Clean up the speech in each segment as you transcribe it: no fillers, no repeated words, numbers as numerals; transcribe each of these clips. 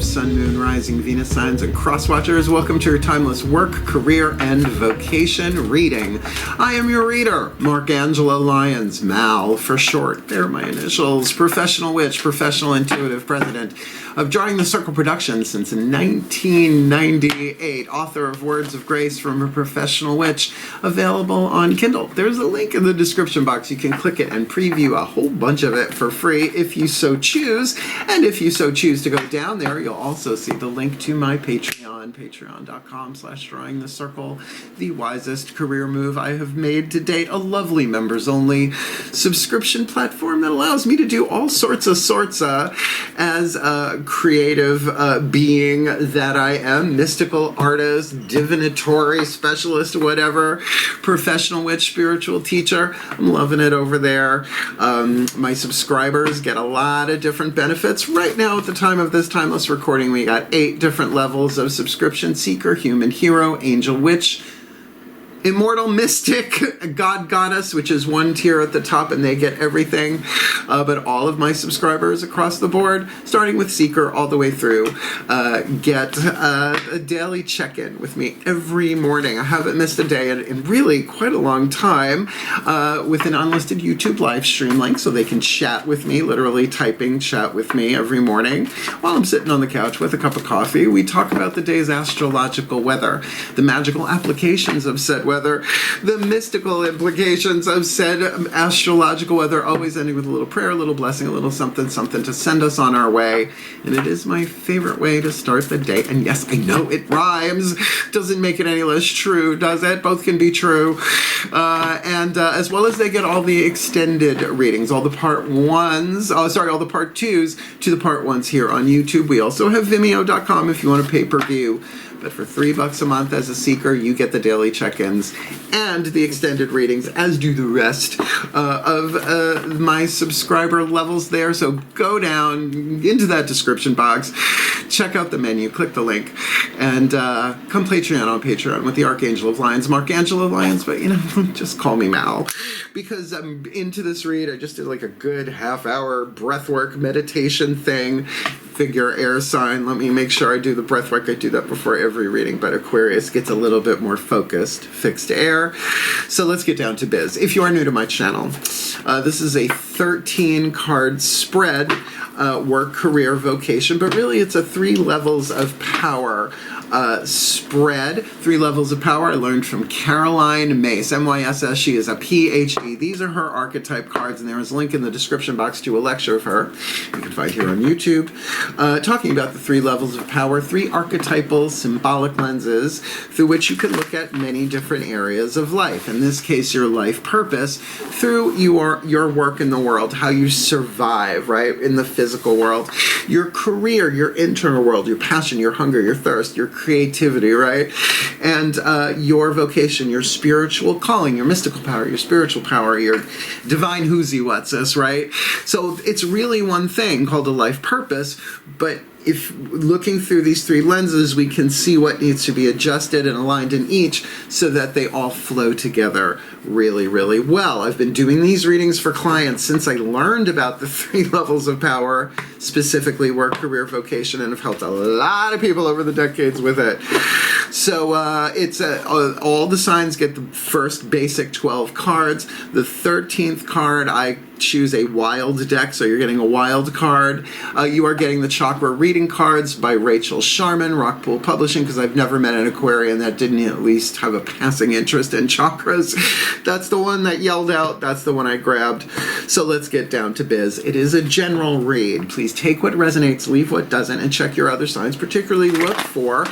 Sun, Moon, Rising, Venus signs, and crosswatchers. Welcome to your timeless work, career, and vocation reading. I am your reader, Angelo, Lyons, Mal for short. They're my initials. Professional witch, professional intuitive, president of Drawing the Circle Productions since 1998. Author of Words of Grace from a Professional Witch, available on Kindle. There's a link in the description box. You can click it and preview a whole bunch of it for free if you so choose. And if you so choose to go down there, you'll also see the link to my Patreon, patreon.com/drawingthecircle, the wisest career move I have made to date. A lovely members-only subscription platform that allows me to do all sorts as a creative being that I am, mystical artist, divinatory specialist, whatever, professional witch, spiritual teacher. I'm loving it over there. My subscribers get a lot of different benefits. Right now, at the time of this timeless recording, we got 8 different levels of subscription: Seeker, Human Hero, Angel, Witch, Immortal, Mystic, God, Goddess, which is one tier at the top, and they get everything. But all of my subscribers across the board, starting with Seeker all the way through, get a daily check-in with me every morning. I haven't missed a day in really quite a long time, with an unlisted YouTube live stream link, so they can chat with me, literally typing chat with me every morning while I'm sitting on the couch with a cup of coffee. We talk about the day's astrological weather, the magical applications of said weather, the mystical implications of said astrological weather, always ending with a little prayer, a little blessing, a little something to send us on our way. And it is my favorite way to start the day. And yes, I know it rhymes. Doesn't make it any less true, does it? Both can be true. As well as they get all the extended readings, all the part 1s, all the part 2s to the part 1s here on YouTube. We also have Vimeo.com if you want to pay-per-view. But for $3 a month as a Seeker, you get the daily check-ins and the extended readings, as do the rest of my subscriber levels there. So go down into that description box, check out the menu, click the link, and come Patreon on Patreon with the Archangel of Lyons, Angelo Lyons, but just call me Mal, because I'm into this read. I just did like a good half-hour breathwork meditation thing. Figure air sign. Let me make sure I do the breathwork. I do that before every reading, but Aquarius gets a little bit more focused, fixed air. So let's get down to biz. If you are new to my channel, this is a 13-card spread, work, career, vocation, but really it's a 3 levels of power spread. 3 levels of power I learned from Caroline Myss, MYSS. She is a PhD. These are her archetype cards, and there is a link in the description box to a lecture of her you can find here on YouTube, talking about the 3 levels of power, 3 archetypal symbolic lenses through which you can look at many different areas of life. In this case, your life purpose through your work in the world, how you survive, right, in the physical world, your career, your internal world, your passion, your hunger, your thirst, your creativity, right, and your vocation, your spiritual calling, your mystical power, your spiritual power, your divine who's-he what's-us, right? So it's really one thing called a life purpose, but if looking through these 3 lenses, we can see what needs to be adjusted and aligned in each so that they all flow together really, really well. I've been doing these readings for clients since I learned about the 3 levels of power, specifically work, career, vocation, and have helped a lot of people over the decades with it. So it's all the signs get the first basic 12 cards. The 13th card, I choose a wild deck, so you're getting a wild card. You are getting the chakra reading cards by Rachel Sharman, Rockpool Publishing, because I've never met an Aquarian that didn't at least have a passing interest in chakras. That's the one that yelled out. That's the one I grabbed. So let's get down to biz. It is a general read. Please take what resonates, leave what doesn't, and check your other signs. Particularly look for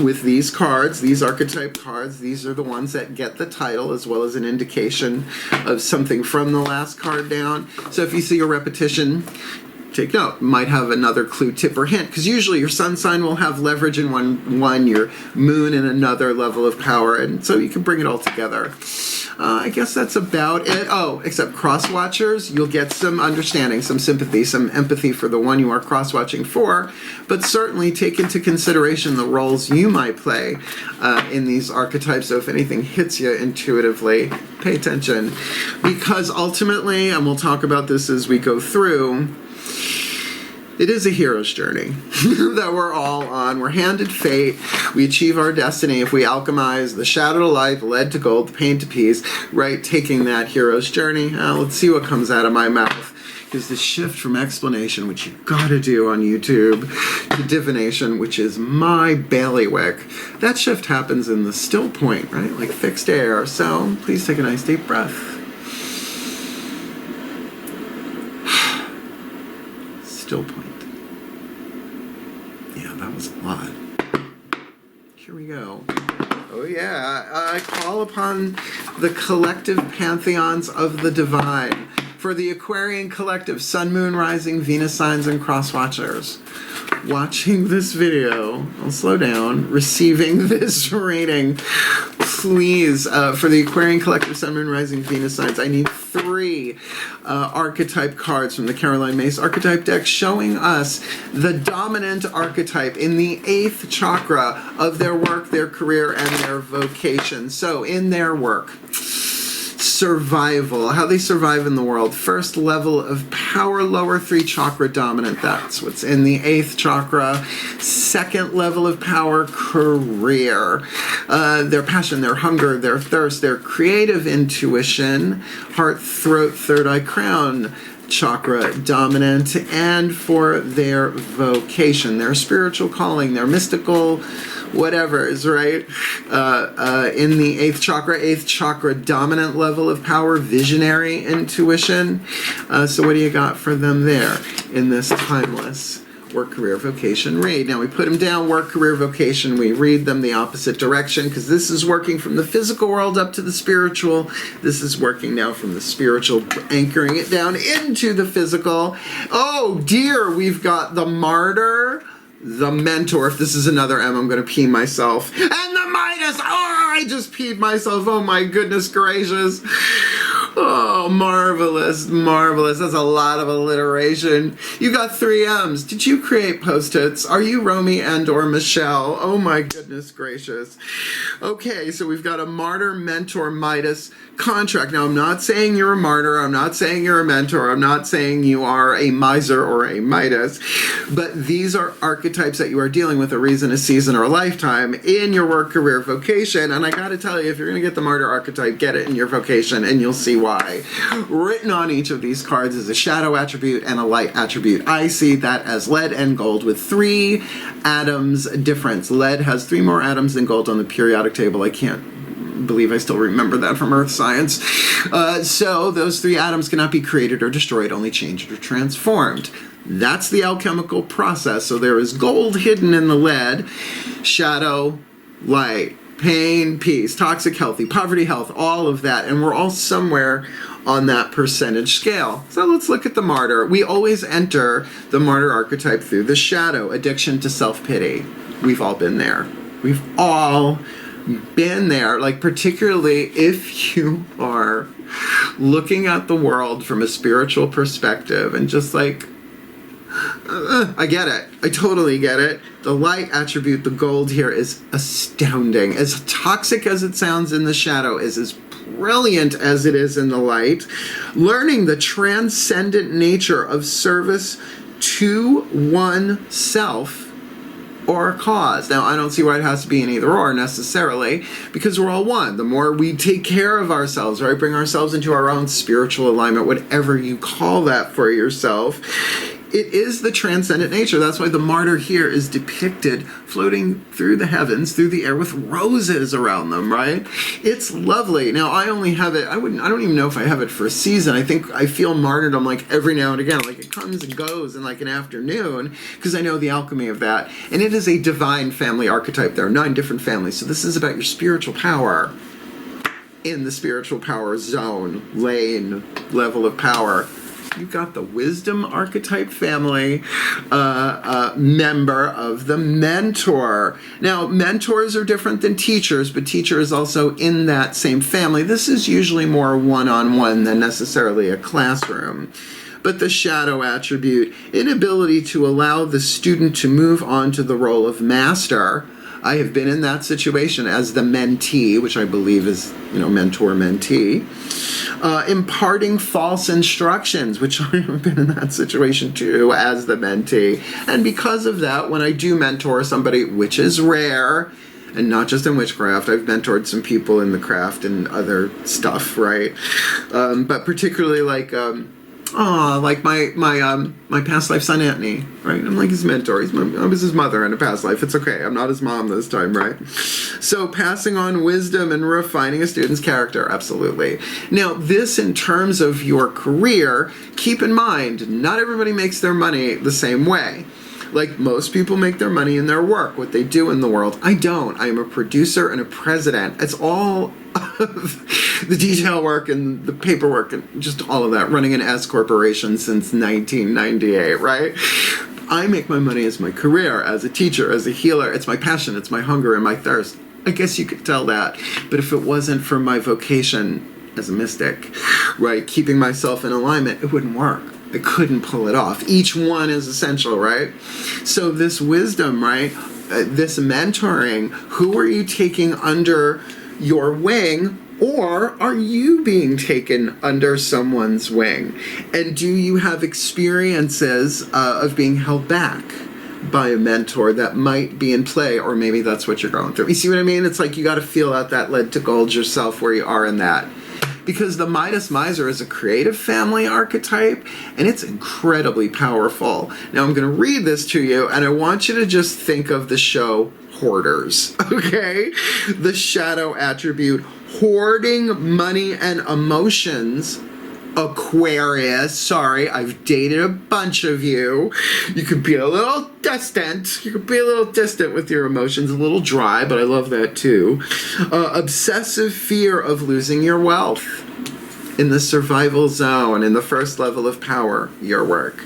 with these cards, these archetype cards, these are the ones that get the title as well as an indication of something from the last card down. So if you see a repetition, take note. Might have another clue, tip, or hint, because usually your sun sign will have leverage in one, your moon in another level of power, and so you can bring it all together. I guess that's about it. Oh, except cross-watchers, you'll get some understanding, some sympathy, some empathy for the one you are cross-watching for, but certainly take into consideration the roles you might play in these archetypes. So if anything hits you intuitively, pay attention, because ultimately, and we'll talk about this as we go through, It is a hero's journey that we're all on. We're handed fate. We achieve our destiny if we alchemize the shadow to light, the lead to gold, the pain to peace, right? Taking that hero's journey. Let's see what comes out of my mouth. Is the shift from explanation, which you gotta do on YouTube, to divination, which is my bailiwick. That shift happens in the still point, right? Like fixed air. So please take a nice deep breath. Still point. Yeah, that was a lot. Here we go. Oh yeah, I call upon the collective pantheons of the divine. For the Aquarian collective, Sun, Moon, Rising, Venus signs, and cross watchers. Watching this video, I'll slow down, receiving this reading, please, for the Aquarian collective, Sun, Moon, Rising, Venus signs, I need 3 archetype cards from the Caroline Myss archetype deck showing us the dominant archetype in the 8th chakra of their work, their career, and their vocation. So, in their work, survival, how they survive in the world. First level of power, lower 3 chakra dominant. That's what's in the 8th chakra. Second level of power, career. Their passion, their hunger, their thirst, their creative intuition, heart, throat, third eye, crown chakra dominant, and for their vocation, their spiritual calling, their mystical whatever is right in the 8th chakra dominant level of power, visionary intuition. So what do you got for them there in this timeless work, career, vocation read? Now we put them down, work, career, vocation, we read them the opposite direction, because this is working from the physical world up to the spiritual. This is working now from the spiritual, anchoring it down into the physical. Oh dear, we've got the Martyr, the Mentor. If this is another M, I'm going to pee myself. And the Midas. Oh, I just peed myself. Oh my goodness gracious. Oh, marvelous, marvelous. That's a lot of alliteration. You got 3 M's. Did you create Post-its? Are you Romy and or Michelle? Oh my goodness gracious. Okay, so we've got a Martyr, Mentor, Midas contract. Now, I'm not saying you're a martyr. I'm not saying you're a mentor. I'm not saying you are a miser or a Midas. But these are archetypes that you are dealing with a reason, a season, or a lifetime in your work, career, vocation. And I got to tell you, if you're going to get the martyr archetype, get it in your vocation, and you'll see why. Written on each of these cards is a shadow attribute and a light attribute. I see that as lead and gold with 3 atoms difference. Lead has 3 more atoms than gold on the periodic table. I can't believe I still remember that from earth science. So those 3 atoms cannot be created or destroyed, only changed or transformed. That's the alchemical process. So there is gold hidden in the lead, shadow, light, pain, peace, toxic, healthy, poverty, health, all of that. And we're all somewhere on that percentage scale. So let's look at the martyr. We always enter the martyr archetype through the shadow, addiction to self-pity. We've all been there. We've all been there, like particularly if you are looking at the world from a spiritual perspective and just like, I get it. I totally get it. The light attribute, the gold here, is astounding. As toxic as it sounds in the shadow is as brilliant as it is in the light. Learning the transcendent nature of service to oneself or a cause. Now, I don't see why it has to be an either or necessarily, because we're all one. The more we take care of ourselves, right, bring ourselves into our own spiritual alignment, whatever you call that for yourself, it is the transcendent nature. That's why the martyr here is depicted floating through the heavens, through the air with roses around them, right? It's lovely. Now, I only have it, I don't even know if I have it for a season. I think I feel martyrdom like every now and again, like it comes and goes in like an afternoon, because I know the alchemy of that. And it is a divine family archetype. There are 9 different families. So this is about your spiritual power in the spiritual power zone, lane, level of power. You've got the wisdom archetype family member of the mentor. Now, mentors are different than teachers, but teacher is also in that same family. This is usually more one-on-one than necessarily a classroom. But the shadow attribute, inability to allow the student to move on to the role of master, I have been in that situation as the mentee, which I believe is, mentor-mentee, imparting false instructions, which I have been in that situation too as the mentee. And because of that, when I do mentor somebody, which is rare, and not just in witchcraft, I've mentored some people in the craft and other stuff, right? But particularly like my past life son Anthony, right? I'm like his mentor. I was his mother in a past life. It's okay. I'm not his mom this time, right? So passing on wisdom and refining a student's character, absolutely. Now, this in terms of your career, keep in mind, not everybody makes their money the same way. Like most people make their money in their work, what they do in the world. I don't. I am a producer and a president. It's all of the detail work and the paperwork and just all of that, running an S corporation since 1998, right? I make my money as my career, as a teacher, as a healer. It's my passion, it's my hunger and my thirst. I guess you could tell that. But if it wasn't for my vocation as a mystic, right, keeping myself in alignment, it wouldn't work. I couldn't pull it off. Each one is essential, right? So this wisdom, right, this mentoring, who are you taking under your wing, or are you being taken under someone's wing? And do you have experiences of being held back by a mentor that might be in play, or maybe that's what you're going through? You see what I mean? It's like you got to feel out that lead to gold yourself where you are in that. Because the Midas Miser is a creative family archetype, and it's incredibly powerful. Now I'm going to read this to you, and I want you to just think of the show Hoarders, okay? The shadow attribute, hoarding money and emotions. Aquarius, sorry, I've dated a bunch of you. You could be a little distant. You could be a little distant with your emotions, a little dry, but I love that too. Obsessive fear of losing your wealth. In the survival zone, in the first level of power, your work.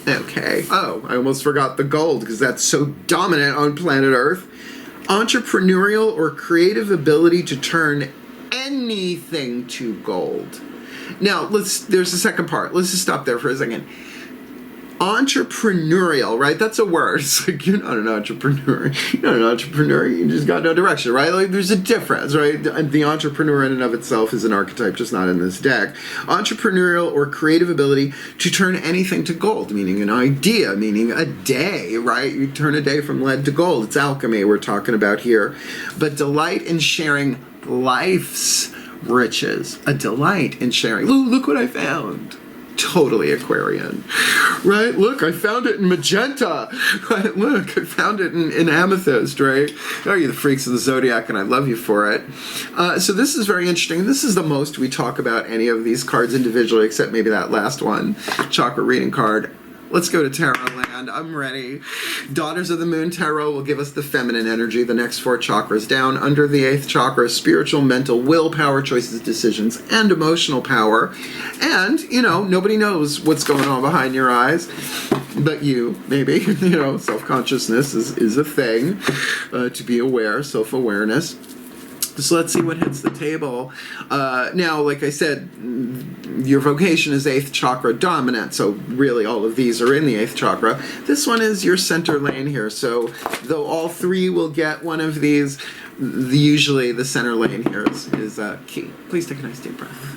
Okay. Oh, I almost forgot the gold because that's so dominant on planet Earth. Entrepreneurial or creative ability to turn anything to gold. Now, there's a second part. Let's just stop there for a second. Entrepreneurial, right? That's a word. It's like, you're not an entrepreneur. You're not an entrepreneur. You just got no direction, right? Like, there's a difference, right? The entrepreneur in and of itself is an archetype, just not in this deck. Entrepreneurial or creative ability to turn anything to gold, meaning an idea, meaning a day, right? You turn a day from lead to gold. It's alchemy we're talking about here. But delight in sharing life's riches. A delight in sharing. Look what I found. Totally Aquarian, right? Look, I found it in magenta, right? Look, I found it in amethyst, right? Oh, you're the freaks of the zodiac, and I love you for it. So this is very interesting. This is the most we talk about any of these cards individually, except maybe that last one, chakra reading card. Let's go to Tarot Land. I'm ready. Daughters of the Moon Tarot will give us the feminine energy, the next 4 chakras down. Under the 8th chakra, spiritual, mental, willpower, choices, decisions, and emotional power. And, nobody knows what's going on behind your eyes, but you, maybe. Self-consciousness is a thing to be aware, self-awareness. So let's see what hits the table. Now, like I said, your vocation is 8th chakra dominant, so really all of these are in the 8th chakra. This one is your center lane here, so though all 3 will get one of these, usually the center lane here is key. Please take a nice deep breath.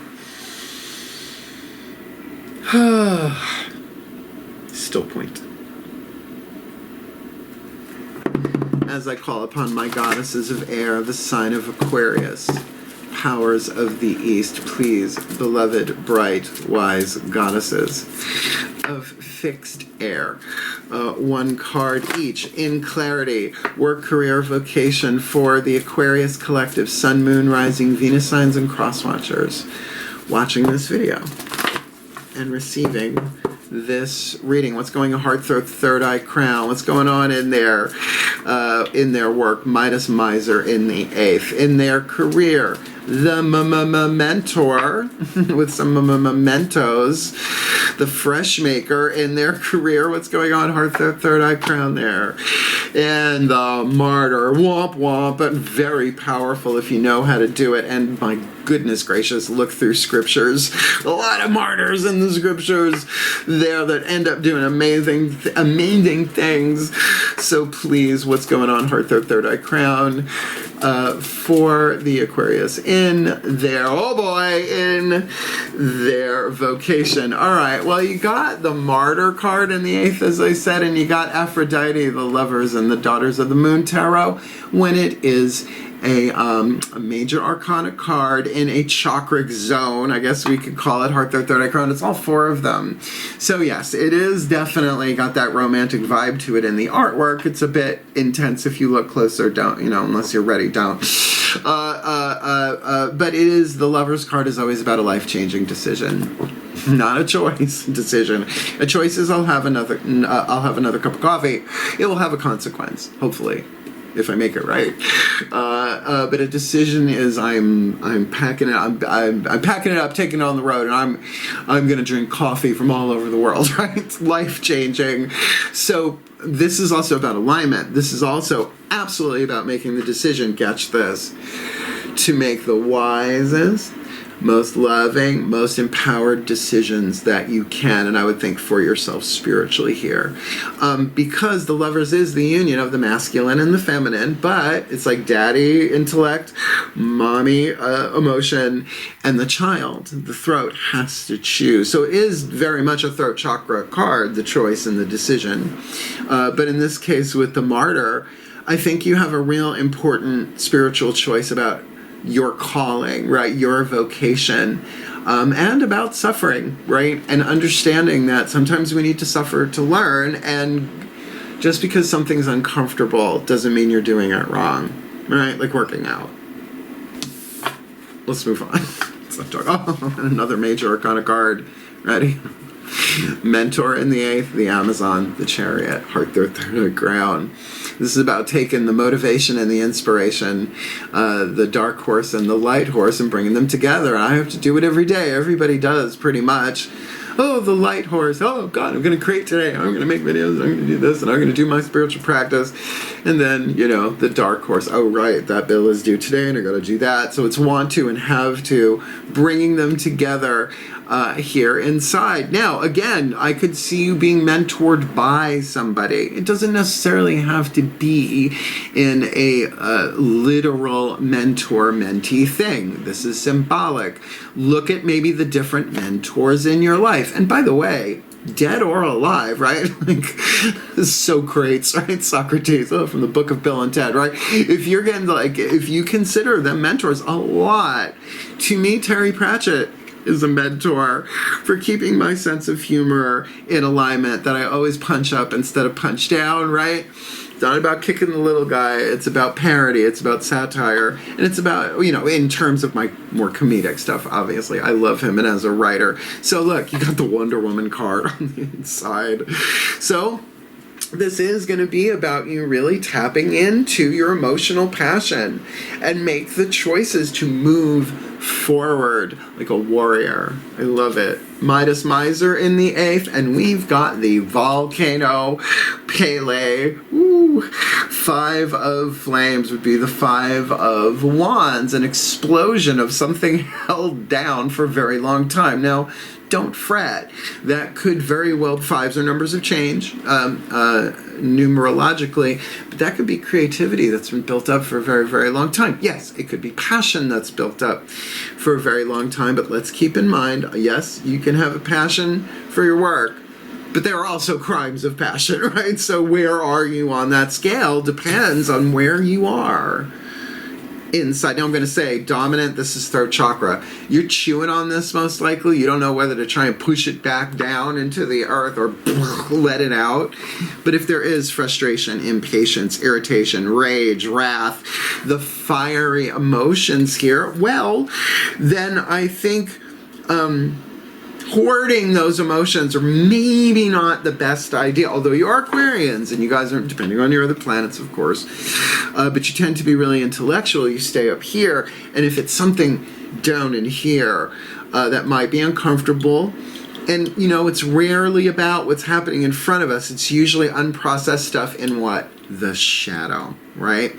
Still point. As I call upon my goddesses of air, the sign of Aquarius, powers of the East, please, beloved, bright, wise goddesses of fixed air, 1 card each in clarity. Work, career, vocation for the Aquarius collective, Sun, Moon, Rising, Venus signs, and cross watchers watching this video and receiving this reading. What's going on? Heart, throat, third eye, crown. What's going on in their work? Midas Miser in the 8th. In their career, the mentor with some mementos. The fresh maker in their career. What's going on? Heart, third eye, crown there. And the martyr. Womp womp, but very powerful if you know how to do it. And my goodness gracious, look through scriptures. A lot of martyrs in the scriptures. there that end up doing amazing things. So please, what's going on, heart, third eye, crown, for the Aquarius in their, oh boy, in their vocation. All right, well, you got the Martyr card in the 8th, as I said, and you got Aphrodite, the Lovers, and the Daughters of the Moon Tarot, when it is a major arcana card in a chakric zone, I guess we could call it, heart, third eye, crown. It's all 4 of them. So yes, it is definitely got that romantic vibe to it in the artwork. It's a bit intense if you look closer. Don't, unless you're ready, don't. But it is, the Lover's card is always about a life-changing decision. Not a choice, decision. A choice is I'll have another cup of coffee. It will have a consequence, hopefully, if I make it right. But a decision is I'm packing it. I'm packing it up, taking it on the road, and I'm gonna drink coffee from all over the world. Right? It's life changing. So this is also about alignment. This is also absolutely about making the decision. Catch this: to make the wisest, most loving, most empowered decisions that you can, and I would think for yourself spiritually here. Because the Lovers is the union of the masculine and the feminine, but it's like daddy intellect, mommy emotion, and the child, the throat, has to choose. So it is very much a throat chakra card, the choice and the decision. But in this case with the Martyr, I think you have a real important spiritual choice about your calling, right? Your vocation, and about suffering, right? And understanding that sometimes we need to suffer to learn, and just because something's uncomfortable doesn't mean you're doing it wrong, right? Like working out. Let's move on. Let's not talk. Oh, another major arcana card. Ready? Mentor in the 8th, the Amazon, the Chariot, heart, third ground. This is about taking the motivation and the inspiration, the dark horse and the light horse, and bringing them together. And I have to do it every day. Everybody does, pretty much. Oh, the light horse. Oh, God, I'm going to create today. I'm going to make videos. I'm going to do this, and I'm going to do my spiritual practice. And then, the dark horse. Oh, right, that bill is due today, and I got to do that. So it's want to and have to, bringing them together here inside. Now, again, I could see you being mentored by somebody. It doesn't necessarily have to be in a literal mentor-mentee thing. This is symbolic. Look at maybe the different mentors in your life. And by the way, dead or alive, right? Like, Socrates, right? Socrates, from the Book of Bill and Ted, right? If you're getting if you consider them mentors a lot, to me, Terry Pratchett is a mentor for keeping my sense of humor in alignment, that I always punch up instead of punch down, right? It's not about kicking the little guy. It's about parody. It's about satire. And it's about, in terms of my more comedic stuff, obviously. I love him and as a writer. So look, you got the Wonder Woman card on the inside. So this is going to be about you really tapping into your emotional passion and make the choices to move forward like a warrior. I love it. Midas Miser in the 8th, and we've got the Volcano Pele. Ooh. 5 of Flames would be the 5 of Wands, an explosion of something held down for a very long time. Now, don't fret. That could very well, 5s are numbers of change, numerologically, but that could be creativity that's been built up for a very, very long time. Yes, it could be passion that's built up for a very long time, but let's keep in mind, yes, you can have a passion for your work, but there are also crimes of passion, right? So where are you on that scale depends on where you are inside. Now I'm going to say dominant, this is throat chakra. You're chewing on this most likely. You don't know whether to try and push it back down into the earth or let it out. But if there is frustration, impatience, irritation, rage, wrath, the fiery emotions here, well, then I think hoarding those emotions are maybe not the best idea, although you are Aquarians and you guys are, depending on your other planets, of course, but you tend to be really intellectual. You stay up here, and if it's something down in here that might be uncomfortable, and it's rarely about what's happening in front of us, it's usually unprocessed stuff in what? the shadow, right?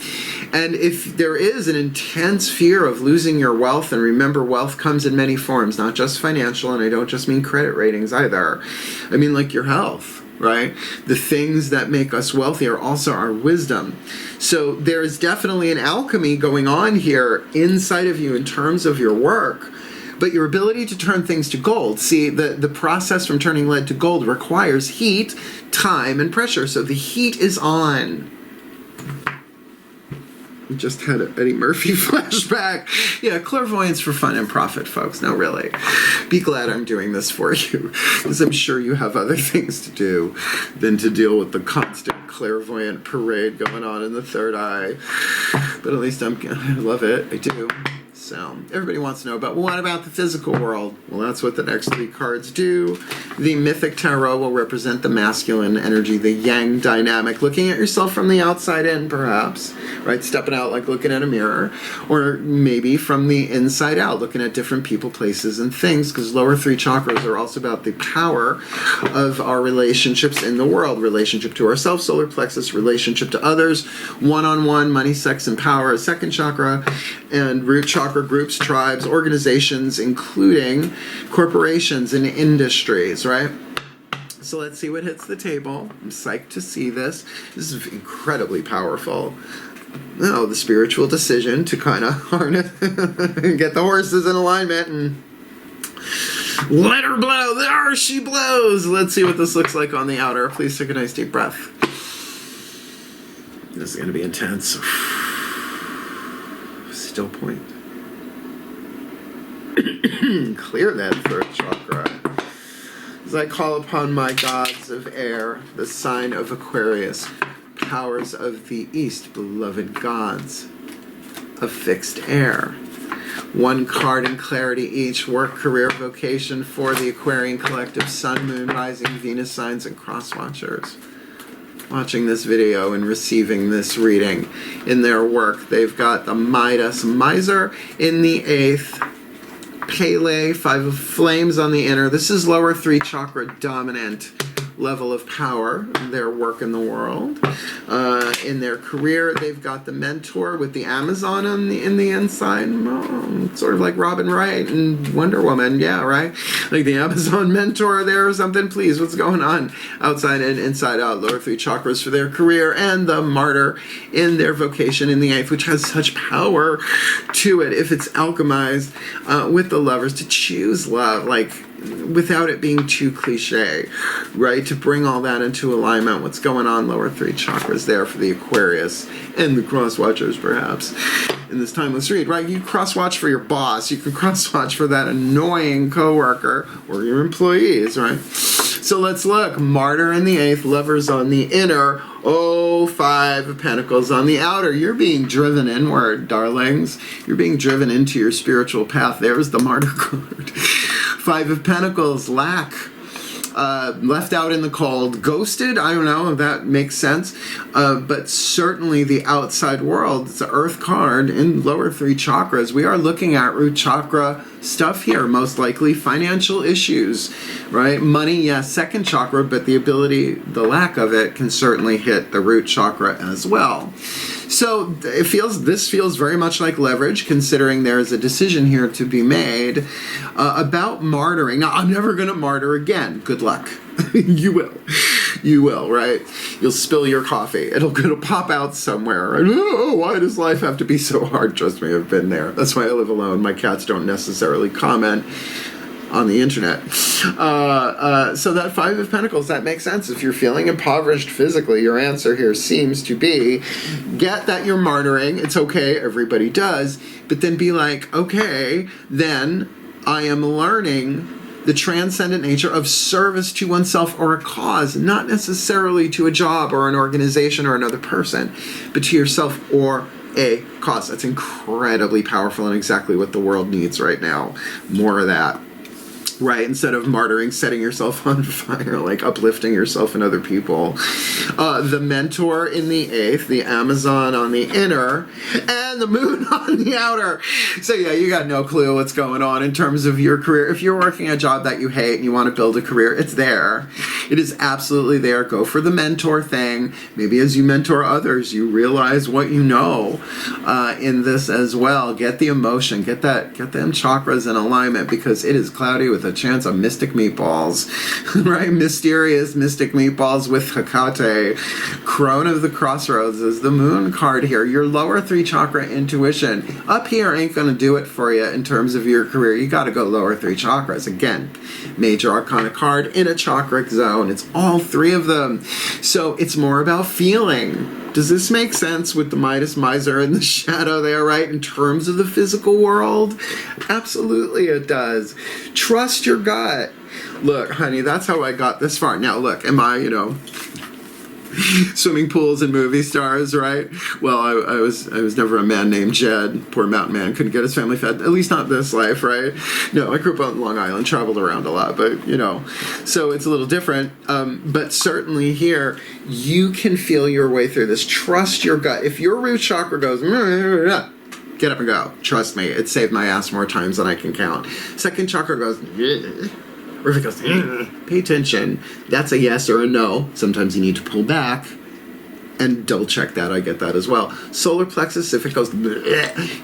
And if there is an intense fear of losing your wealth, and remember, wealth comes in many forms, not just financial, and I don't just mean credit ratings either. I mean like your health, right? The things that make us wealthy are also our wisdom. So there is definitely an alchemy going on here inside of you in terms of your work. But your ability to turn things to gold, see, the process from turning lead to gold requires heat, time, and pressure. So the heat is on. Just had an Eddie Murphy flashback. Yeah, clairvoyance for fun and profit, folks. No, really. Be glad I'm doing this for you, because I'm sure you have other things to do than to deal with the constant clairvoyant parade going on in the third eye. But at least I love it. I do. So everybody wants to know about, well, what about the physical world? Well, that's what the next three cards do. The Mythic Tarot will represent the masculine energy, the yang dynamic, looking at yourself from the outside in, perhaps, right? Stepping out like looking at a mirror, or maybe from the inside out, looking at different people, places, and things, because lower three chakras are also about the power of our relationships in the world, relationship to ourselves, solar plexus, relationship to others, one-on-one, money, sex, and power, second chakra, and root chakra, groups, tribes, organizations, including corporations and industries, right? So let's see what hits the table. I'm psyched to see this. This is incredibly powerful. Oh, the spiritual decision to kind of harness and get the horses in alignment and let her blow. There she blows. Let's see what this looks like on the outer. Please take a nice deep breath. This is going to be intense. Still point. Clear that third chakra. As I call upon my gods of air, the sign of Aquarius, powers of the east, beloved gods of fixed air. One card in clarity each, work, career, vocation for the Aquarian collective, sun, moon, rising, Venus signs, and cross watchers. Watching this video and receiving this reading in their work. They've got the Midas miser in the 8th, Pele, 5 of flames on the inner. This is lower three chakra dominant level of power, their work in the world. In their career, they've got the mentor with the Amazon in the inside. Oh, sort of like Robin Wright and Wonder Woman. Yeah, right? Like the Amazon mentor there or something. Please, what's going on? Outside and inside out. Lower three chakras for their career. And the martyr in their vocation in the 8th, which has such power to it if it's alchemized with the lovers to choose love. Like, without it being too cliche, right? To bring all that into alignment. What's going on, lower three chakras there for the Aquarius and the cross watchers, perhaps, in this timeless read, right? You cross watch for your boss. You can cross watch for that annoying coworker or your employees, right? So let's look. Martyr in the 8th, lovers on the inner. Oh, 5 of Pentacles on the outer. You're being driven inward, darlings. You're being driven into your spiritual path. There's the Martyr card. 5 of Pentacles, lack, left out in the cold, ghosted, I don't know if that makes sense, but certainly the outside world. It's an earth card in lower three chakras. We are looking at root chakra stuff here, most likely financial issues, right? Money, yes, second chakra, but the lack of it can certainly hit the root chakra as well. So this feels very much like leverage, considering there is a decision here to be made about martyring. Now, I'm never going to martyr again. Good luck. You will. You will, right? You'll spill your coffee. It'll pop out somewhere. Right? Oh, why does life have to be so hard? Trust me, I've been there. That's why I live alone. My cats don't necessarily comment on the internet. So that 5 of Pentacles, that makes sense. If you're feeling impoverished physically, your answer here seems to be, get that you're martyring. It's okay, everybody does. But then be like, okay, then I am learning the transcendent nature of service to oneself or a cause, not necessarily to a job or an organization or another person, but to yourself or a cause. That's incredibly powerful and exactly what the world needs right now. More of that. Right, instead of martyring, setting yourself on fire, like uplifting yourself and other people. The mentor in the 8th, the Amazon on the inner, and the moon on the outer. So yeah, you got no clue what's going on in terms of your career. If you're working a job that you hate and you want to build a career, it's there. It is absolutely there. Go for the mentor thing. Maybe as you mentor others, you realize what you know in this as well. Get the emotion, get them chakras in alignment, because it is cloudy with a chance of mystic meatballs, right? Mysterious mystic meatballs with Hecate. Crone of the Crossroads is the moon card here. Your lower 3 chakra intuition up here ain't gonna do it for you in terms of your career. You gotta go lower 3 chakras. Again, major arcana card in a chakric zone. It's all 3 of them. So it's more about feeling. Does this make sense with the Midas miser in the shadow there, right? In terms of the physical world? Absolutely it does. Trust your gut. Look, honey, that's how I got this far. Now, look, am I, swimming pools and movie stars, right? Well, I was never a man named Jed. Poor mountain man couldn't get his family fed. At least not this life, right? No, I grew up on Long Island, traveled around a lot, but so it's a little different. But certainly here, you can feel your way through this. Trust your gut. If your root chakra goes, get up and go. Trust me, it saved my ass more times than I can count. Second chakra goes, or if it goes, pay attention. That's a yes or a no. Sometimes you need to pull back and double check that. I get that as well. Solar plexus, if it goes,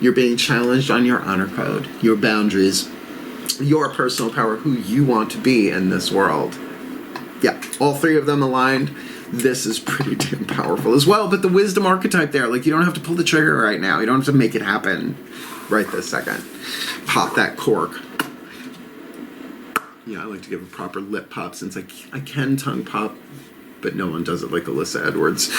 you're being challenged on your honor code, your boundaries, your personal power, who you want to be in this world. Yeah, all 3 of them aligned. This is pretty damn powerful as well. But the wisdom archetype there, like, you don't have to pull the trigger right now. You don't have to make it happen right this second. Pop that cork. Yeah, I like to give a proper lip pop, since I can tongue pop, but no one does it like Alyssa Edwards.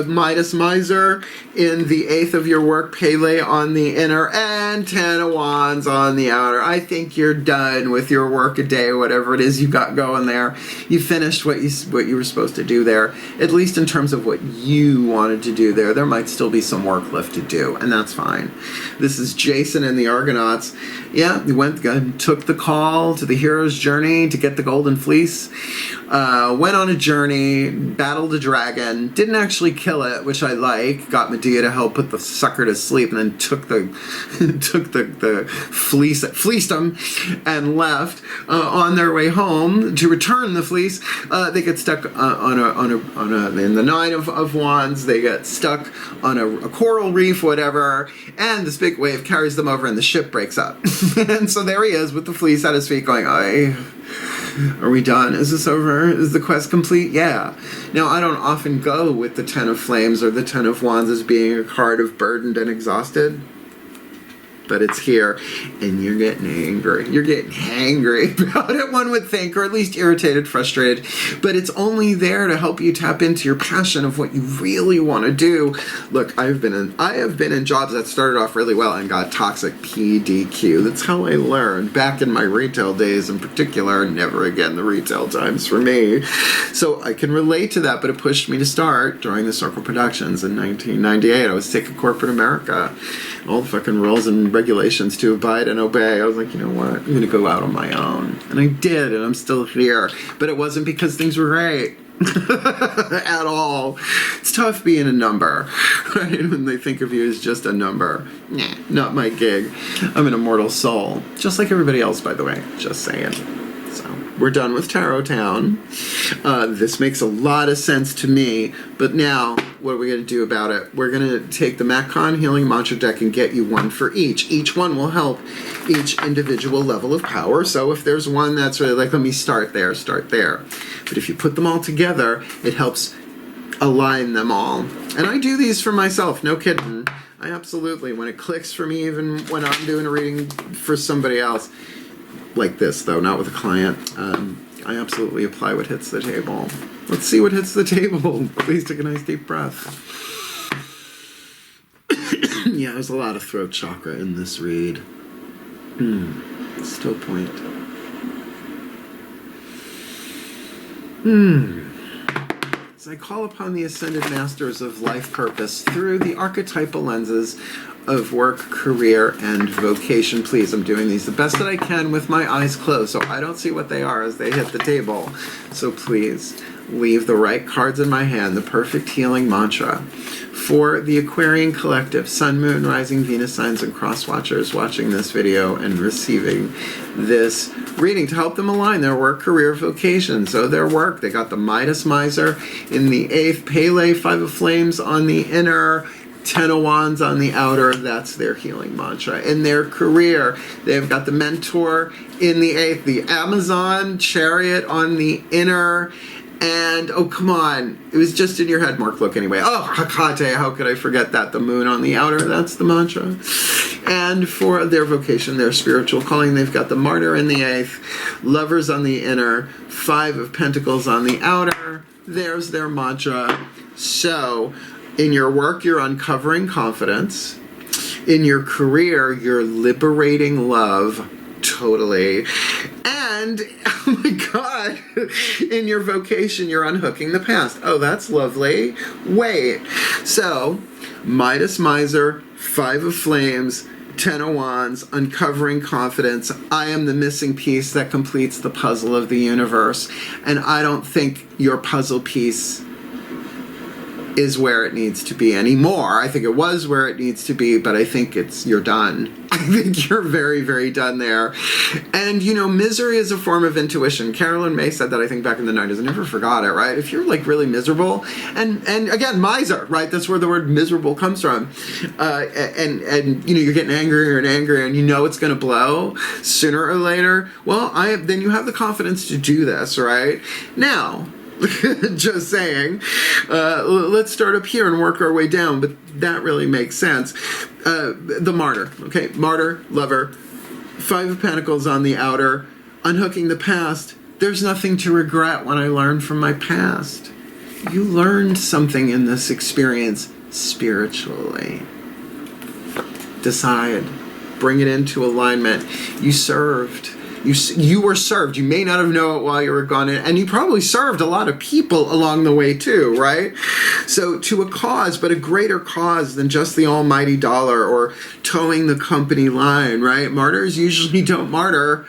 Midas miser in the 8th of your work, Pele on the inner, and 10 of wands on the outer. I think you're done with your work a day, whatever it is you got going there. You finished what you were supposed to do there, at least in terms of what you wanted to do there. There might still be some work left to do, and that's fine. This is Jason and the Argonauts. Yeah, he took the call to the hero's journey to get the golden fleece. Went on a journey, battled a dragon, didn't actually kill it, which I like. Got Medea to help put the sucker to sleep, and then took the fleece that fleeced him and left. On their way home to return the fleece, they get stuck in the 9 of wands. They get stuck on a coral reef, whatever, and this big wave carries them over, and the ship breaks up. And so there he is with the fleece at his feet, going, are we done? Is this over? Is the quest complete? Yeah. Now, I don't often go with the 10 of Flames or the 10 of Wands as being a card of burdened and exhausted. But it's here, and you're getting angry. You're getting angry about it, one would think, or at least irritated, frustrated. But it's only there to help you tap into your passion of what you really want to do. Look, I have been in jobs that started off really well and got toxic PDQ. That's how I learned back in my retail days in particular. Never again the retail times for me. So I can relate to that, but it pushed me to start during the Circle Productions in 1998. I was sick of corporate America. All the fucking rules and regulations to abide and obey. I was like, you know what? I'm going to go out on my own. And I did, and I'm still here. But it wasn't because things were great. At all. It's tough being a number, right? When they think of you as just a number. Nah, not my gig. I'm an immortal soul. Just like everybody else, by the way. Just saying. We're done with Tarot Town. This makes a lot of sense to me, but now what are we going to do about it? We're going to take the MacCon Healing Mantra deck and get you one for each. Each one will help each individual level of power. So if there's one that's really like, let me start there, start there. But if you put them all together, it helps align them all. And I do these for myself, no kidding. I absolutely, when it clicks for me, even when I'm doing a reading for somebody else, like this, though, not with a client. I absolutely apply what hits the table. Let's see what hits the table. Please take a nice deep breath. Yeah, there's a lot of throat chakra in this read. Still point. I call upon the ascended masters of life purpose through the archetypal lenses of work, career, and vocation. Please, I'm doing these the best that I can with my eyes closed, so I don't see what they are as they hit the table. So please, leave the right cards in my hand, the perfect healing mantra for the Aquarian collective, Sun, Moon, Rising, Venus signs, and cross watchers watching this video and receiving this reading to help them align their work, career, vocation. So their work, they got the Midas Miser in the 8th, Pele, 5 of Flames on the inner, 10 of Wands on the outer. That's their healing mantra. In their career, they've got the Mentor in the 8th, the Amazon Chariot on the inner, and, oh, come on, it was just in your head, Mark, look anyway. Oh, Hecate, how could I forget that? The Moon on the outer, that's the mantra. And for their vocation, their spiritual calling, they've got the Martyr in the 8th, Lovers on the inner, 5 of Pentacles on the outer. There's their mantra. So, in your work, you're uncovering confidence. In your career, you're liberating love. Totally. And, oh my God, in your vocation, you're unhooking the past. Oh, that's lovely. Wait. So, Midas Miser, 5 of Flames, 10 of Wands, uncovering confidence. I am the missing piece that completes the puzzle of the universe. And I don't think your puzzle piece is where it needs to be anymore. I think it was where it needs to be, but I think you're done. I think you're very, very done there. And, you know, misery is a form of intuition. Carolyn May said that, I think, back in the 90s. I never forgot it, right? If you're, like, really miserable, and again, miser, right? That's where the word miserable comes from. And you know, you're getting angrier and angrier, and you know it's going to blow sooner or later. Well, then you have the confidence to do this, right? Now, just saying. Let's start up here and work our way down, but that really makes sense. The Martyr, okay? Martyr, lover, 5 of Pentacles on the outer, unhooking the past. There's nothing to regret when I learned from my past. You learned something in this experience spiritually. Decide. Bring it into alignment. You served. You were served. You may not have known it while you were gone, and you probably served a lot of people along the way too, right? So to a cause, but a greater cause than just the almighty dollar or towing the company line, right? Martyrs usually don't martyr,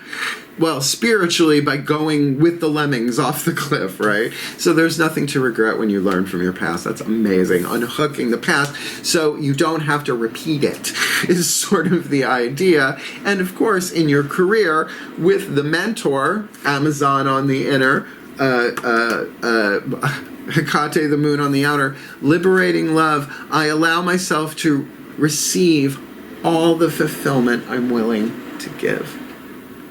well, spiritually, by going with the lemmings off the cliff, right? So there's nothing to regret when you learn from your past. That's amazing. Unhooking the past so you don't have to repeat it is sort of the idea. And of course, in your career, with the Mentor, Amazon on the inner, Hecate, the Moon on the outer, liberating love, I allow myself to receive all the fulfillment I'm willing to give.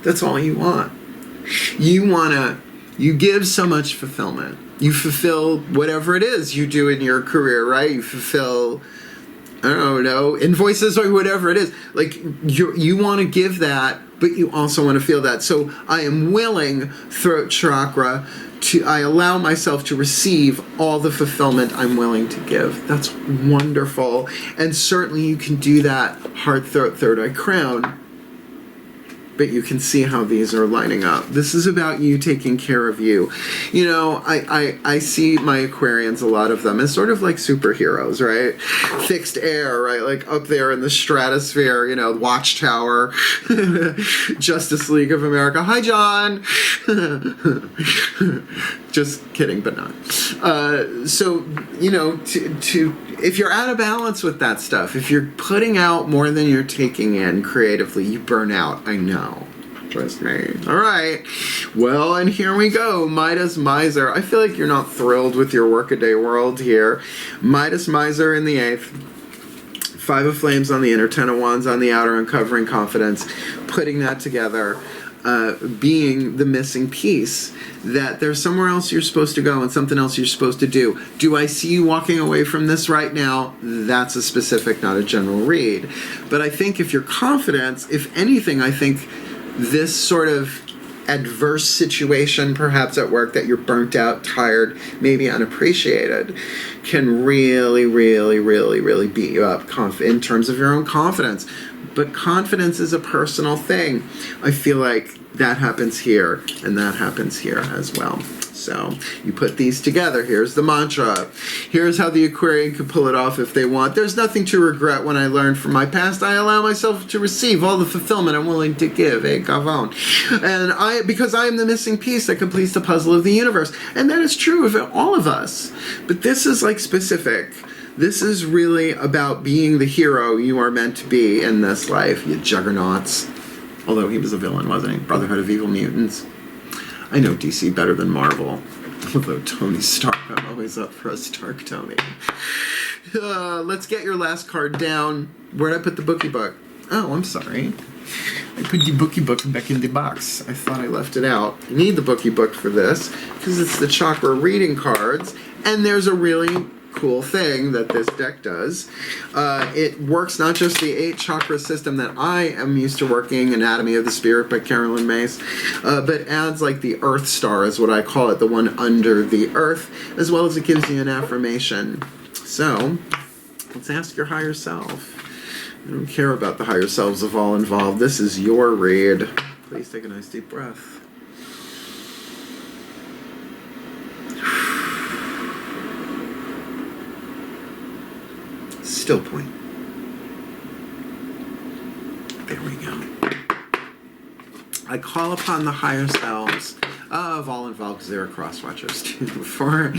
That's all you want. You give so much fulfillment. You fulfill whatever it is you do in your career, right? You fulfill, I don't know, invoices or whatever it is. Like, you want to give that, but you also want to feel that. So I am willing, throat chakra, I allow myself to receive all the fulfillment I'm willing to give. That's wonderful. And certainly you can do that, heart, throat, third eye, crown. But you can see how these are lining up. This is about you taking care of you. You know, I see my Aquarians, a lot of them, as sort of like superheroes, right? Fixed air, right? Like up there in the stratosphere, you know, Watchtower, Justice League of America. Hi, John! Just kidding, but not. So, you know, if you're out of balance with that stuff, if you're putting out more than you're taking in creatively, you burn out. I know. Trust me. All right. Well, and here we go. Midas Miser. I feel like you're not thrilled with your workaday world here. Midas Miser in the 8th. 5 of Flames on the inner, 10 of Wands on the outer, uncovering confidence. Putting that together. Being the missing piece, that there's somewhere else you're supposed to go and something else you're supposed to do. Do I see you walking away from this right now? That's a specific, not a general read. But I think if you're confident, if anything, I think this sort of adverse situation, perhaps at work, that you're burnt out, tired, maybe unappreciated, can really, really, really, really beat you up in terms of your own confidence. But confidence is a personal thing. I feel like that happens here and that happens here as well. So you put these together. Here's the mantra. Here's how the Aquarian can pull it off if they want. There's nothing to regret when I learned from my past. I allow myself to receive all the fulfillment I'm willing to give. Gavon. And because I am the missing piece that completes the puzzle of the universe. And that is true of all of us. But this is like specific. This is really about being the hero you are meant to be in this life, you juggernauts. Although he was a villain, wasn't he? Brotherhood of Evil Mutants. I know DC better than Marvel. Although Tony Stark, I'm always up for a Stark Tony. Let's get your last card down. Where'd I put the bookie book? Oh, I'm sorry. I put the bookie book back in the box. I thought I left it out. I need the bookie book for this because it's the chakra reading cards. And there's a really cool thing that this deck does. It works not just the 8 chakra system that I am used to working, Anatomy of the Spirit by Carolyn Myss, but adds like the Earth Star is what I call it, the one under the Earth, as well as it gives you an affirmation. So, let's ask your higher self. I don't care about the higher selves of all involved. This is your read. Please take a nice deep breath. Still point. There we go. I call upon the higher selves of all involved, because they're cross watchers too, for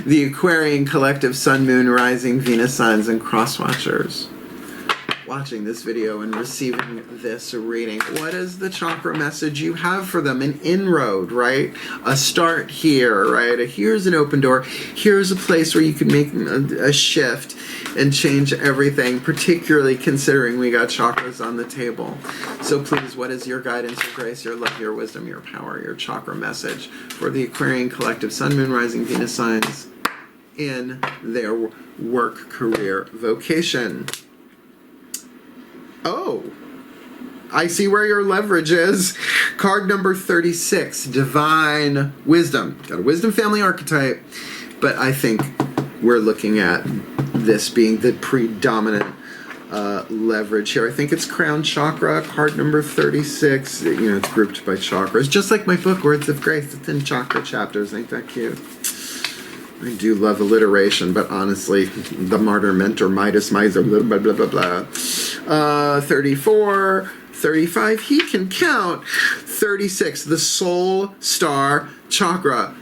the Aquarian collective Sun, Moon, Rising, Venus signs, and cross watchers watching this video and receiving this reading. What is the chakra message you have for them? An inroad, right? A start here, right? Here's an open door. Here's a place where you can make a shift and change everything, particularly considering we got chakras on the table. So please, what is your guidance, your grace, your love, your wisdom, your power, your chakra message for the Aquarian collective Sun, Moon, Rising, Venus signs in their work, career, vocation? Oh, I see where your leverage is. Card number 36, Divine Wisdom. Got a Wisdom family archetype, but I think we're looking at this being the predominant leverage here. I think it's Crown Chakra, card number 36. You know, it's grouped by chakras, just like my book, Words of Grace. It's in chakra chapters. Ain't that cute? I do love alliteration, but honestly, the Martyr, Mentor, Midas, Miser, blah, blah, blah, blah, blah. 34, 35, he can count. 36, the Soul Star Chakra.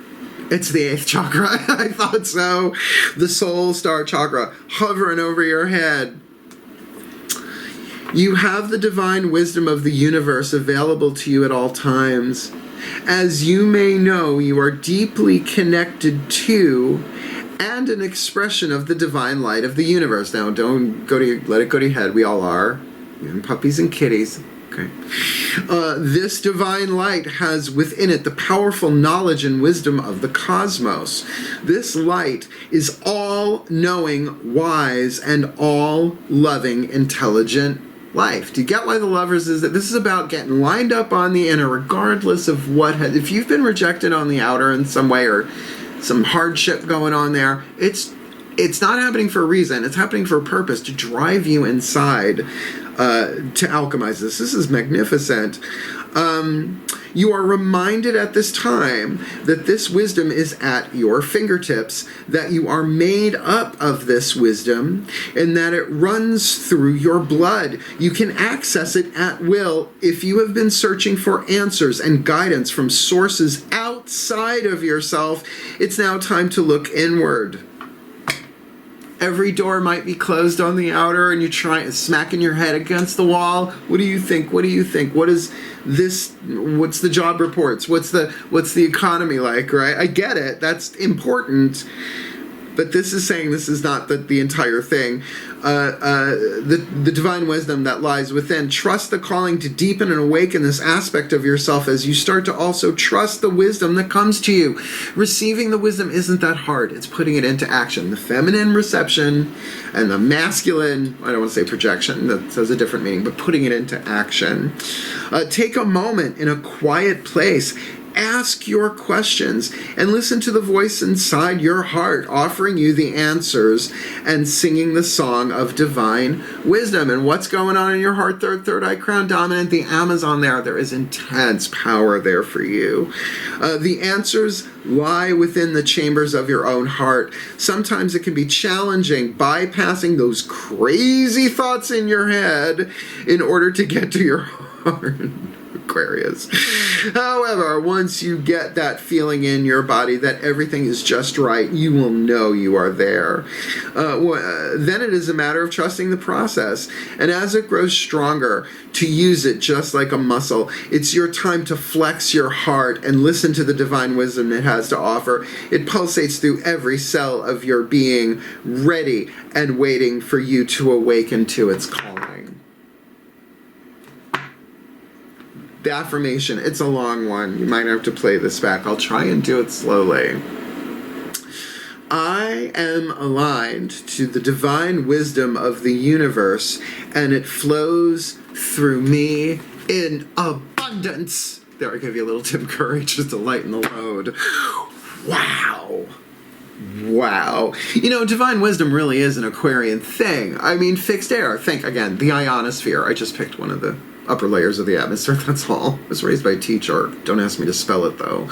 It's the 8th chakra. I thought so. The Soul Star Chakra, hovering over your head. You have the divine wisdom of the universe available to you at all times. As you may know, you are deeply connected to and an expression of the divine light of the universe. Now, don't let it go to your head. We all are. Even puppies and kitties. Okay. This divine light has within it the powerful knowledge and wisdom of the cosmos. This light is all-knowing, wise, and all-loving, intelligent life. Do you get why the Lovers is that this is about getting lined up on the inner, regardless of what if you've been rejected on the outer in some way or some hardship going on there, it's not happening for a reason. It's happening for a purpose, to drive you inside, to alchemize this. This is magnificent. You are reminded at this time that this wisdom is at your fingertips, that you are made up of this wisdom, and that it runs through your blood. You can access it at will. If you have been searching for answers and guidance from sources outside of yourself, it's now time to look inward. Every door might be closed on the outer, and you're smacking your head against the wall. What do you think? What do you think? What is this? What's the job reports? What's the economy like? Right? I get it. That's important. But this is saying this is not the entire thing. The divine wisdom that lies within. Trust the calling to deepen and awaken this aspect of yourself as you start to also trust the wisdom that comes to you. Receiving the wisdom isn't that hard. It's putting it into action. The feminine reception and the masculine, I don't want to say projection, that has a different meaning, but putting it into action. Take a moment in a quiet place ask your questions and listen to the voice inside your heart offering you the answers and singing the song of divine wisdom. And what's going on in your heart? Third eye crown dominant, the Amazon there is intense power there for you. The answers lie within the chambers of your own heart. Sometimes it can be challenging bypassing those crazy thoughts in your head in order to get to your heart. Aquarius. However, once you get that feeling in your body that everything is just right, you will know you are there. Then it is a matter of trusting the process. And as it grows stronger, to use it just like a muscle. It's your time to flex your heart and listen to the divine wisdom it has to offer. It pulsates through every cell of your being, ready and waiting for you to awaken to its calling. The affirmation, it's a long one. You might have to play this back. I'll try and do it slowly. I am aligned to the divine wisdom of the universe, and it flows through me in abundance. There, I give you a little Tim Curry just to lighten the load. Wow. Wow. You know, divine wisdom really is an Aquarian thing. I mean, fixed air. Think, again, the ionosphere. I just picked one of the upper layers of the atmosphere, that's all. I was raised by a teacher. Don't ask me to spell it, though.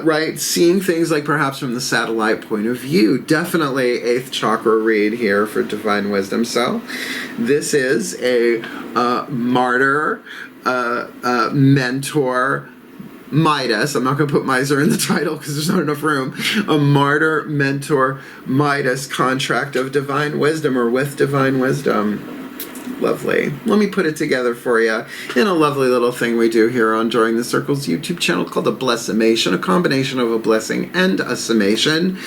Right? Seeing things like perhaps from the satellite point of view. Definitely 8th chakra read here for divine wisdom. So, this is a martyr, mentor, Midas. I'm not going to put miser in the title because there's not enough room. A martyr, mentor, Midas contract of divine wisdom, or with divine wisdom. Lovely. Let me put it together for you in a lovely little thing we do here on Drawing the Circles YouTube channel called a blessimation, a combination of a blessing and a summation.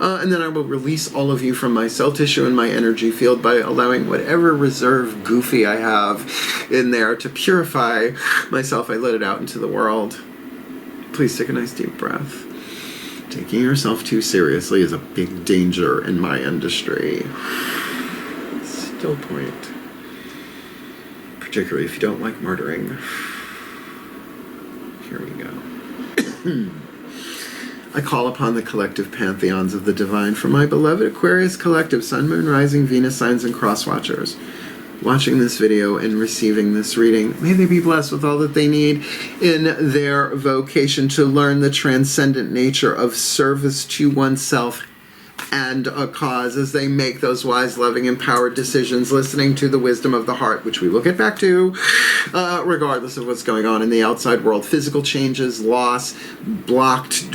And then I will release all of you from my cell tissue and my energy field by allowing whatever reserve goofy I have in there to purify myself. I let it out into the world. Please take a nice deep breath. Taking yourself too seriously is a big danger in my industry. Still point. Particularly if you don't like martyring. Here we go. I call upon the collective pantheons of the divine for my beloved Aquarius collective, Sun, Moon, Rising, Venus signs, and cross watchers. Watching this video and receiving this reading, may they be blessed with all that they need in their vocation to learn the transcendent nature of service to oneself and a cause as they make those wise, loving, empowered decisions, listening to the wisdom of the heart, which we will get back to, regardless of what's going on in the outside world. Physical changes, loss, locked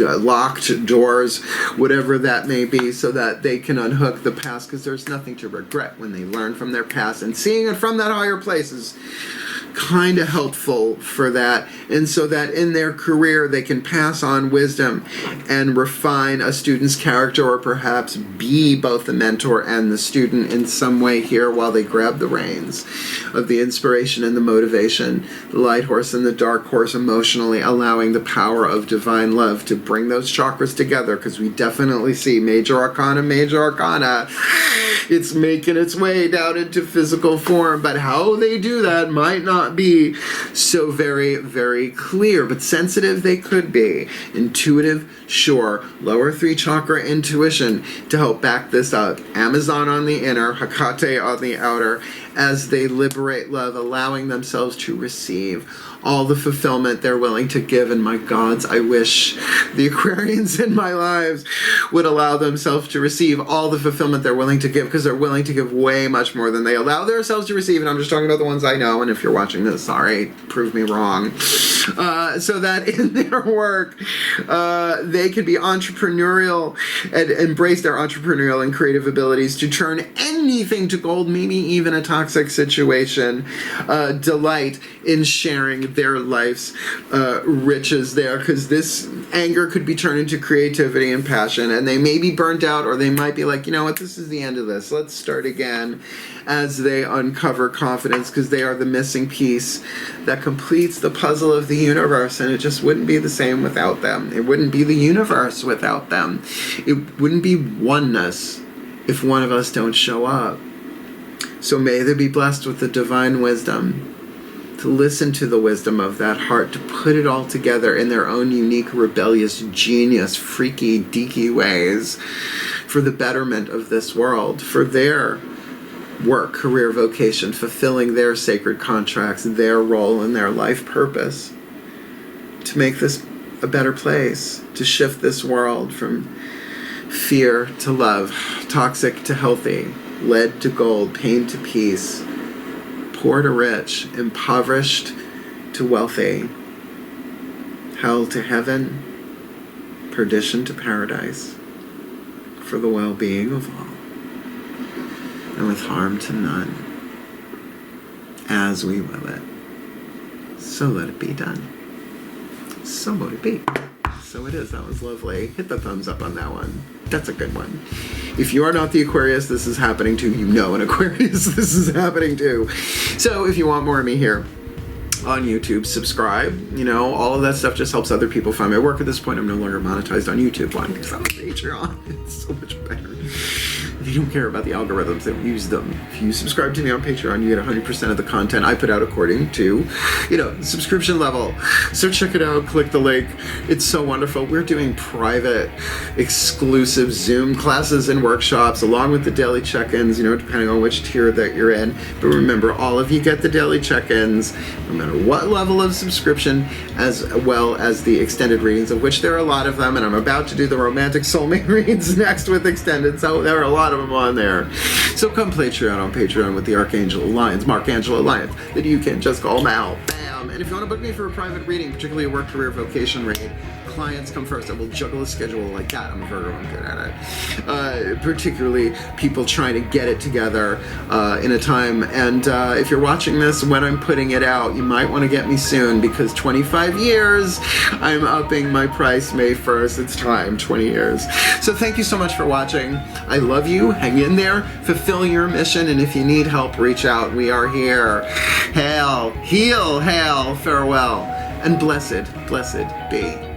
doors, whatever that may be, so that they can unhook the past, because there's nothing to regret when they learn from their past, and seeing it from that higher place is kind of helpful for that, and so that in their career they can pass on wisdom and refine a student's character, or perhaps be both the mentor and the student in some way here while they grab the reins of the inspiration and the motivation, the light horse and the dark horse, emotionally allowing the power of divine love to bring those chakras together, because we definitely see major arcana, it's making its way down into physical form, but how they do that might not be so very, very clear, but sensitive they could be. Intuitive, sure. Lower 3 chakra intuition to help back this up. Amazon on the inner, Hecate on the outer, as they liberate love, allowing themselves to receive all the fulfillment they're willing to give. And my gods, I wish the Aquarians in my lives would allow themselves to receive all the fulfillment they're willing to give, because they're willing to give way much more than they allow themselves to receive. And I'm just talking about the ones I know, and if you're watching this, sorry, prove me wrong. So that in their work, they can be entrepreneurial and embrace their entrepreneurial and creative abilities to turn anything to gold, maybe even a toxic situation. Delight in sharing their life's riches there, because this anger could be turned into creativity and passion, and they may be burnt out, or they might be like, you know what, this is the end of this, let's start again, as they uncover confidence, because they are the missing piece that completes the puzzle of the universe, and it just wouldn't be the same without them. It wouldn't be the universe without them. It wouldn't be oneness if one of us don't show up. So may they be blessed with the divine wisdom to listen to the wisdom of that heart, to put it all together in their own unique, rebellious, genius, freaky, deaky ways for the betterment of this world, for their work, career, vocation, fulfilling their sacred contracts, their role and their life purpose, to make this a better place, to shift this world from fear to love, toxic to healthy, lead to gold, pain to peace, poor to rich, impoverished to wealthy, hell to heaven, perdition to paradise, for the well-being of all, and with harm to none, as we will it. So let it be done. So mote it be. So it is. That was lovely. Hit the thumbs up on that one. That's a good one. If you are not the Aquarius this is happening to, you know an Aquarius this is happening to. So if you want more of me here on YouTube, subscribe. You know, all of that stuff just helps other people find my work. At this point, I'm no longer monetized on YouTube. Why? Because I'm on Patreon. It's so much better. They don't care about the algorithms, they don't use them. If you subscribe to me on Patreon, you get 100% of the content I put out according to, you know, subscription level. So check it out, click the link. It's so wonderful. We're doing private, exclusive Zoom classes and workshops along with the daily check-ins, you know, depending on which tier that you're in. But remember, all of you get the daily check-ins, no matter what level of subscription, as well as the extended readings, of which there are a lot of them, and I'm about to do the romantic soulmate reads next with extended, so there are a lot of them on there. So come Patreon on Patreon with the Archangel Lyons, Angelo Lyons, that you can just call Mal. Bam! And if you want to book me for a private reading, particularly a work, career, vocation read, clients come first. I will juggle a schedule like that. I'm a Virgo, I'm good at it. Particularly people trying to get it together in a time. And if you're watching this when I'm putting it out, you might want to get me soon, because 25 years, I'm upping my price May 1st. It's time, 20 years. So thank you so much for watching. I love you. Hang in there. Fulfill your mission. And if you need help, reach out. We are here. Hail, heal, hail, farewell, and blessed, blessed be.